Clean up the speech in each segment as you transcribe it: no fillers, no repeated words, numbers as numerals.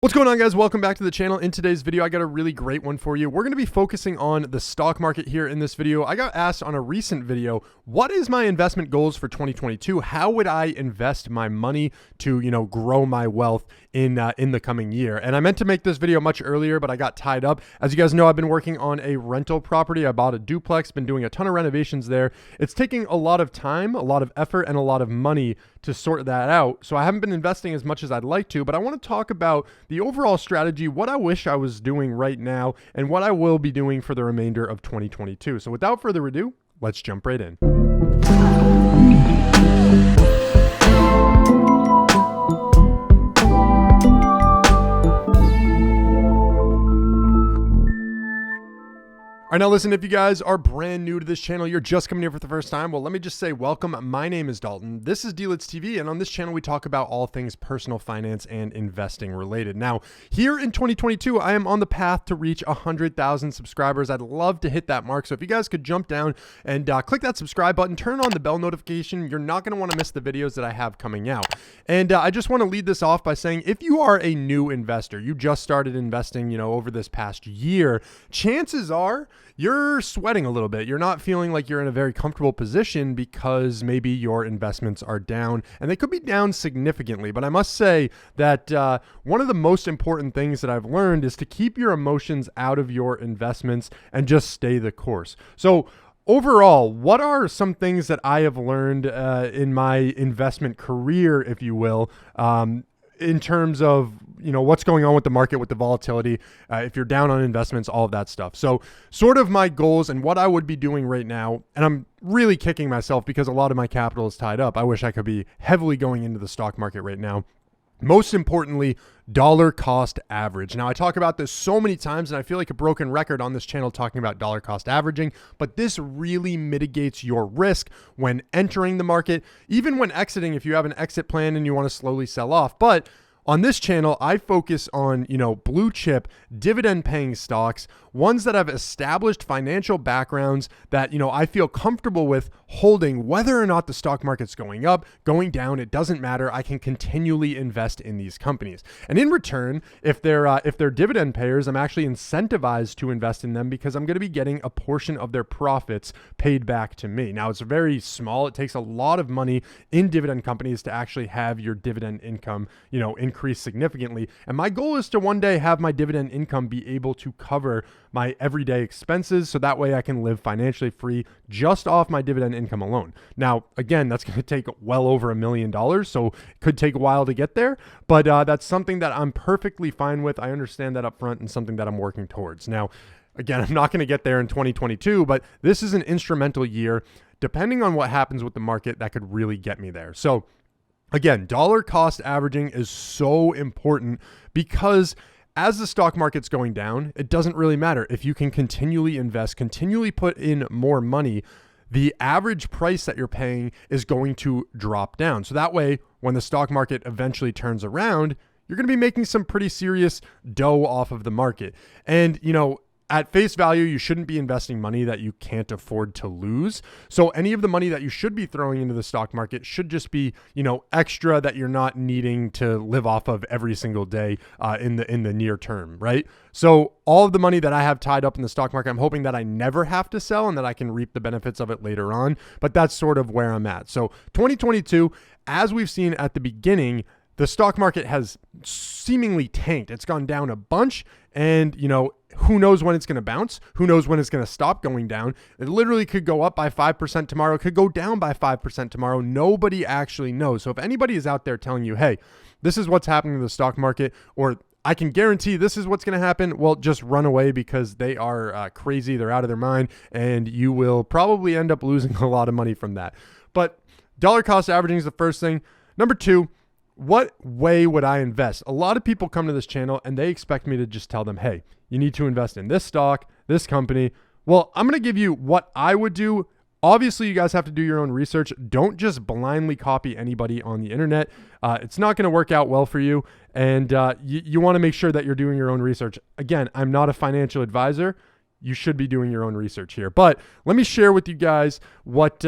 What's going on, guys? Welcome back to the channel. In today's video, I got a really great one for you. We're going to be focusing on the stock market here in this video. I got asked on a recent video, what is my investment goals for 2022? How would I invest my money to, grow my wealth in the coming year? And I meant to make this video much earlier, but I got tied up. As you guys know, I've been working on a rental property. I bought a duplex, been doing a ton of renovations there. It's taking a lot of time, a lot of effort, and a lot of money to sort that out. So I haven't been investing as much as I'd like to, but I want to talk about the overall strategy, what I wish I was doing right now, and what I will be doing for the remainder of 2022. So without further ado, let's jump right in. All right, now listen, if you guys are brand new to this channel, you're just coming here for the first time, well, let me just say welcome. My name is Dalton. This is Dealits TV, and on this channel, we talk about all things personal finance and investing related. Now, here in 2022, I am on the path to reach 100,000 subscribers. I'd love to hit that mark, so if you guys could jump down and click that subscribe button, turn on the bell notification. You're not going to want to miss the videos that I have coming out. And I just want to lead this off by saying, if you are a new investor, you just started investing, over this past year, chances are you're sweating a little bit. You're not feeling like you're in a very comfortable position because maybe your investments are down, and they could be down significantly. But I must say that one of the most important things that I've learned is to keep your emotions out of your investments and just stay the course. So overall, what are some things that I have learned in my investment career, if you will, in terms of what's going on with the market, with the volatility, if you're down on investments, all of that stuff. So sort of my goals and what I would be doing right now, and I'm really kicking myself because a lot of my capital is tied up. I wish I could be heavily going into the stock market right now. Most importantly, dollar cost average. Now, I talk about this so many times, and I feel like a broken record on this channel talking about dollar cost averaging, but this really mitigates your risk when entering the market, even when exiting, if you have an exit plan and you want to slowly sell off. But on this channel, I focus on, blue chip, dividend paying stocks, ones that have established financial backgrounds that, I feel comfortable with holding whether or not the stock market's going up, going down, it doesn't matter. I can continually invest in these companies. And in return, if they're dividend payers, I'm actually incentivized to invest in them because I'm going to be getting a portion of their profits paid back to me. Now, it's very small. It takes a lot of money in dividend companies to actually have your dividend income, increase significantly. And my goal is to one day have my dividend income be able to cover my everyday expenses, so that way I can live financially free just off my dividend income alone. Now, again, that's going to take well over $1 million, so it could take a while to get there, but that's something that I'm perfectly fine with. I understand that up front and something that I'm working towards. Now, again, I'm not going to get there in 2022, but this is an instrumental year. Depending on what happens with the market, that could really get me there. So again, dollar cost averaging is so important because as the stock market's going down, it doesn't really matter. If you can continually invest, continually put in more money, the average price that you're paying is going to drop down. So that way, when the stock market eventually turns around, you're going to be making some pretty serious dough off of the market. And, at face value, you shouldn't be investing money that you can't afford to lose. So any of the money that you should be throwing into the stock market should just be, extra that you're not needing to live off of every single day in the near term, right? So all of the money that I have tied up in the stock market, I'm hoping that I never have to sell and that I can reap the benefits of it later on. But that's sort of where I'm at. So 2022, as we've seen at the beginning, the stock market has seemingly tanked. It's gone down a bunch, and who knows when it's going to bounce? Who knows when it's going to stop going down? It literally could go up by 5% tomorrow. It could go down by 5% tomorrow. Nobody actually knows. So if anybody is out there telling you, hey, this is what's happening to the stock market, or I can guarantee this is what's going to happen, well, just run away because they are crazy. They're out of their mind, and you will probably end up losing a lot of money from that. But dollar cost averaging is the first thing. Number two, what way would I invest? A lot of people come to this channel and they expect me to just tell them, hey, you need to invest in this stock, this company. Well, I'm going to give you what I would do. Obviously, you guys have to do your own research. Don't just blindly copy anybody on the internet. It's not going to work out well for you. And you want to make sure that you're doing your own research. Again, I'm not a financial advisor. You should be doing your own research here. But let me share with you guys what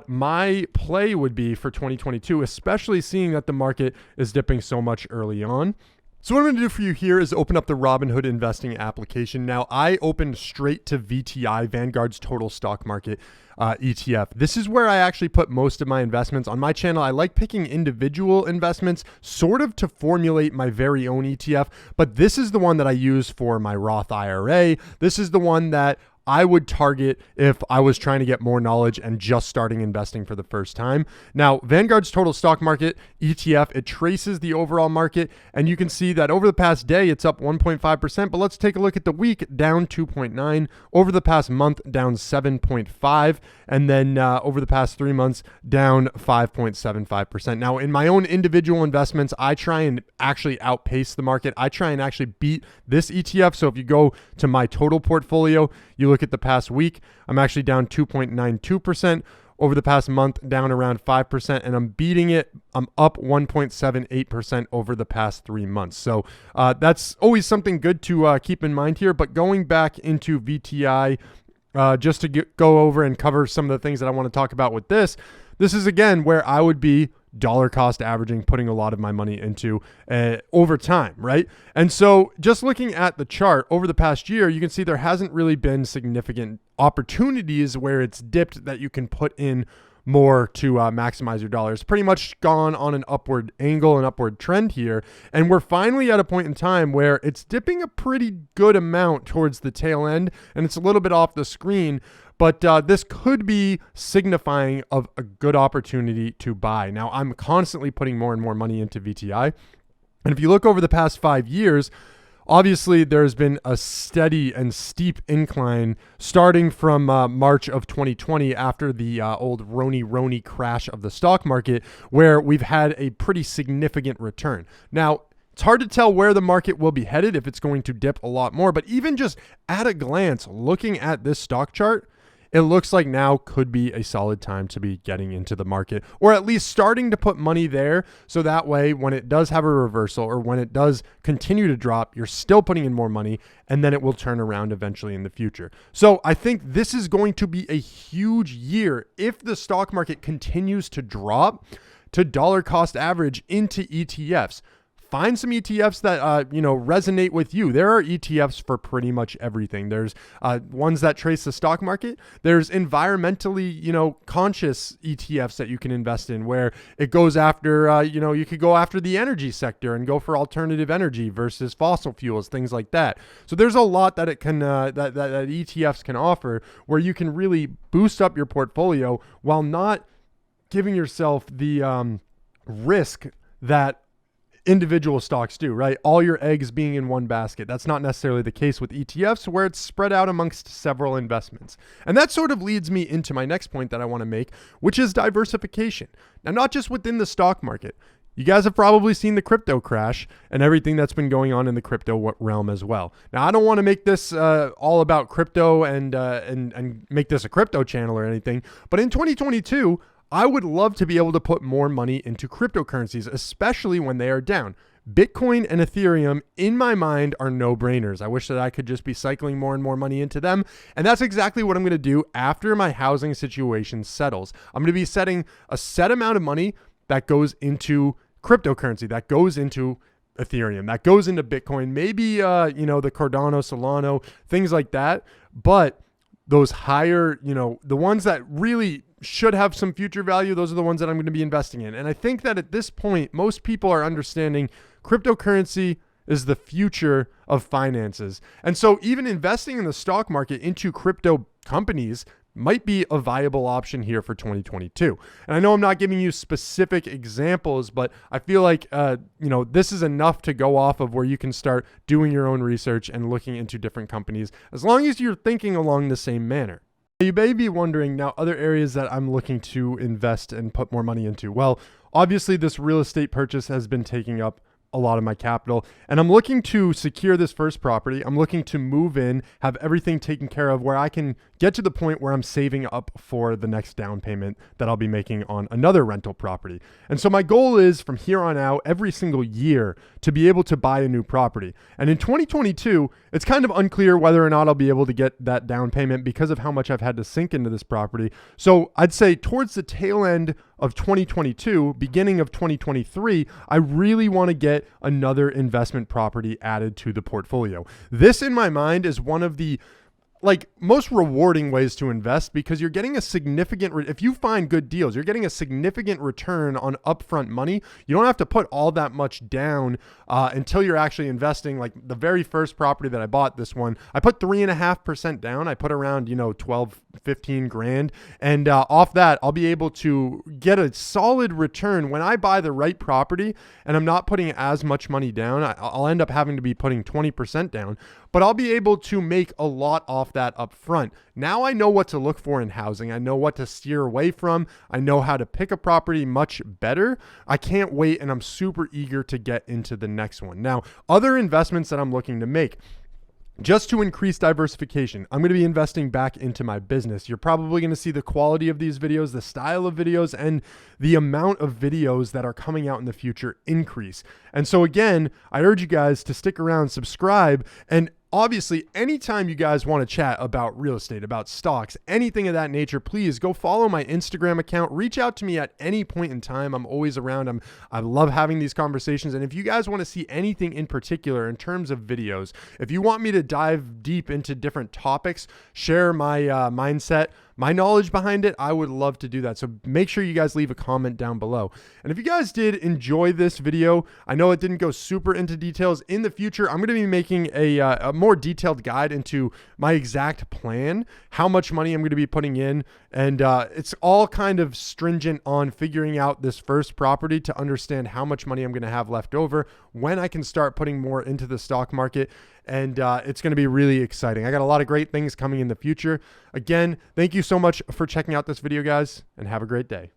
my play would be for 2022, especially seeing that the market is dipping so much early on. So what I'm going to do for you here is open up the Robinhood investing application. Now, I opened straight to VTI, Vanguard's Total Stock Market ETF. This is where I actually put most of my investments. On my channel, I like picking individual investments sort of to formulate my very own ETF, but this is the one that I use for my Roth IRA. This is the one that I would target if I was trying to get more knowledge and just starting investing for the first time. Now, Vanguard's Total Stock Market ETF, it traces the overall market, and you can see that over the past day, it's up 1.5%, but let's take a look at the week, down 2.9, over the past month, down 7.5, and then over the past 3 months, down 5.75%. Now, in my own individual investments, I try and actually outpace the market. I try and actually beat this ETF. So if you go to my total portfolio, you look at the past week, I'm actually down 2.92%. Over the past month, down around 5%, and I'm beating it. I'm up 1.78% over the past 3 months. So that's always something good to keep in mind here. But going back into VTI, just to go over and cover some of the things that I want to talk about with this is again where I would be dollar cost averaging, putting a lot of my money into over time, right? And so just looking at the chart over the past year, you can see there hasn't really been significant opportunities where it's dipped that you can put in more to maximize your dollars. Pretty much gone on an upward angle, an upward trend here. And we're finally at a point in time where it's dipping a pretty good amount towards the tail end, and it's a little bit off the screen. But this could be signifying of a good opportunity to buy. Now, I'm constantly putting more and more money into VTI. And if you look over the past 5 years, obviously there's been a steady and steep incline starting from March of 2020 after the old Roni crash of the stock market, where we've had a pretty significant return. Now, it's hard to tell where the market will be headed, if it's going to dip a lot more, but even just at a glance, looking at this stock chart, it looks like now could be a solid time to be getting into the market, or at least starting to put money there. So that way, when it does have a reversal or when it does continue to drop, you're still putting in more money, and then it will turn around eventually in the future. So I think this is going to be a huge year if the stock market continues to drop to dollar cost average into ETFs. Find some ETFs that resonate with you. There are ETFs for pretty much everything. There's ones that trace the stock market. There's environmentally conscious ETFs that you can invest in, where it goes after you could go after the energy sector and go for alternative energy versus fossil fuels, things like that. So there's a lot that it can that ETFs can offer, where you can really boost up your portfolio while not giving yourself the risk that individual stocks do, right? All your eggs being in one basket. That's not necessarily the case with ETFs, where it's spread out amongst several investments. And that sort of leads me into my next point that I want to make, which is diversification. Now, not just within the stock market. You guys have probably seen the crypto crash and everything that's been going on in the crypto realm as well. Now, I don't want to make this all about crypto and make this a crypto channel or anything, but in 2022, I would love to be able to put more money into cryptocurrencies, especially when they are down. Bitcoin and Ethereum, in my mind, are no-brainers. I wish that I could just be cycling more and more money into them. And that's exactly what I'm going to do after my housing situation settles. I'm going to be setting a set amount of money that goes into cryptocurrency, that goes into Ethereum, that goes into Bitcoin, maybe, the Cardano, Solano, things like that. But those higher, the ones that really should have some future value, those are the ones that I'm going to be investing in. And I think that at this point, most people are understanding cryptocurrency is the future of finances. And so even investing in the stock market into crypto companies might be a viable option here for 2022. And I know I'm not giving you specific examples, but I feel like, this is enough to go off of, where you can start doing your own research and looking into different companies, as long as you're thinking along the same manner. You may be wondering now, other areas that I'm looking to invest and put more money into. Well, obviously this real estate purchase has been taking up a lot of my capital, and I'm looking to secure this first property. I'm looking to move in, have everything taken care of, where I can get to the point where I'm saving up for the next down payment that I'll be making on another rental property. And so my goal is, from here on out, every single year, to be able to buy a new property. And in 2022, it's kind of unclear whether or not I'll be able to get that down payment because of how much I've had to sink into this property. So I'd say towards the tail end of 2022, beginning of 2023, I really want to get another investment property added to the portfolio. This, in my mind, is one of the most rewarding ways to invest, because you're getting a significant, if you find good deals, you're getting a significant return on upfront money. You don't have to put all that much down until you're actually investing. Like the very first property that I bought, this one, I put 3.5% down. I put around, 12, 15 grand. And off that, I'll be able to get a solid return when I buy the right property and I'm not putting as much money down. I'll end up having to be putting 20% down, but I'll be able to make a lot off that up front. Now I know what to look for in housing. I know what to steer away from. I know how to pick a property much better. I can't wait, and I'm super eager to get into the next one. Now, other investments that I'm looking to make, just to increase diversification, I'm going to be investing back into my business. You're probably going to see the quality of these videos, the style of videos, and the amount of videos that are coming out in the future increase. And so again, I urge you guys to stick around, subscribe, and obviously, anytime you guys want to chat about real estate, about stocks, anything of that nature, please go follow my Instagram account. Reach out to me at any point in time. I'm always around. I love having these conversations. And if you guys want to see anything in particular in terms of videos, if you want me to dive deep into different topics, share my mindset, my knowledge behind it, I would love to do that. So make sure you guys leave a comment down below. And if you guys did enjoy this video, I know it didn't go super into details. In the future, I'm going to be making a more detailed guide into my exact plan, how much money I'm going to be putting in. And it's all kind of stringent on figuring out this first property to understand how much money I'm going to have left over, when I can start putting more into the stock market. And it's going to be really exciting. I got a lot of great things coming in the future. Again, thank you so much for checking out this video, guys, and have a great day.